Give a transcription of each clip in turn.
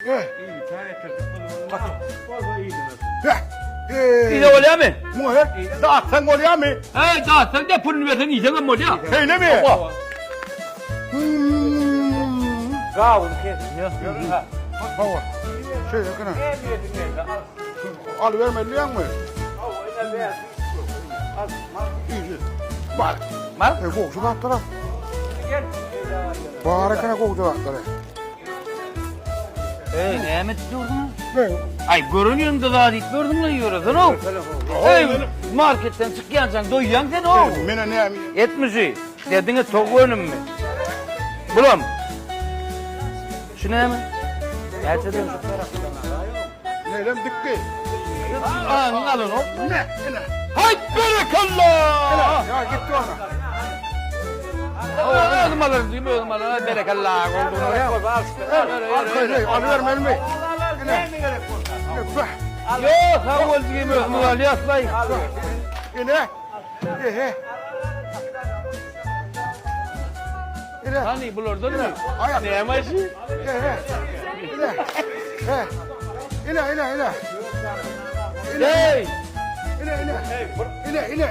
İyi, çay getirdik. Vallahi iyiydi nasıl? İyi de oluyor mu? Muhet, dağıtsan oluyor mu? Hey daha sen de pulunu versen yiyeceksin ama oluyor. Öyle mi? Gavun kesin. Görün ha. Hava. Şey yakına. Emniyetin nerede? Al. Al vermeliyor mu? Hava iner beyaz. Al. İyi. Bak. Mal? Koktu bak taraf. Gel. Baharakana koktu bak taraf. Hey ne yemek diyordun? Ne? Ay görünüyorsun da daha değil gördün mü yiyorsun o? Hey marketten çıkacaksın doyuyacaksın sen o. Mene ne yemi? Etmişi. Dediğine tok önüm mü? Bulam. Şu ne mi? Gerçekten şu Neylem dikki? alın o. Ne? Ne? Hay berekallah. Ya gitti ona. Oğlum alırız değil mi oğlum alırız. Berekallah olduğunu ya. Al vermeli mi? Ne mi gerek var? Yok havul gibi oğlum alırız yaslayın. Ne? Ehe. Ne? Hani bulurdun mu? Ayak. Ne yemesi? Ehe. Ne? İne. Hey!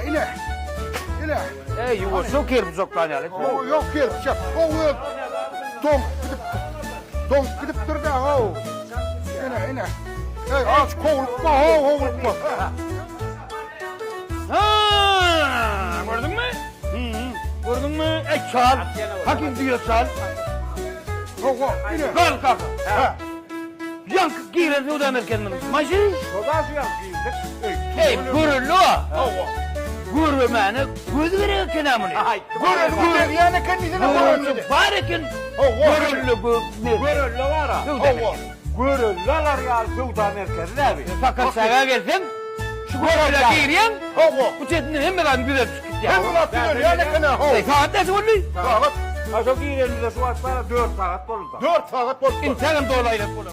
İne. Hey yuva soker bu zoktan yani. O yok ki. O yok. Don gidip dur da o. İne. Hey aç kovulma kovulma. Ha, gördün mü? Gördün mü? Çal. Hakim diyor çal. İne. Kalk. Yankı giren o da merkezinin. Maşı? Soda su yaptık. Hey gururlu. Gurur mene. Göz veriyor kenamını. Gurur yani kendisine Gururlu. Barikin. Gururlu. Görüllü var ha. Görüllüler ya Suda merkezinde abi. Fakat sana gelsin. Şu gururla giren. Bu çetinin hem ben güzel çıkıyor. Hem atıyor yani kana. Saat ne söylüyor? Saat Ha çok iyi elinde su atlara 4 saat bolda. 4 saat boş. İnsanım dolaylı.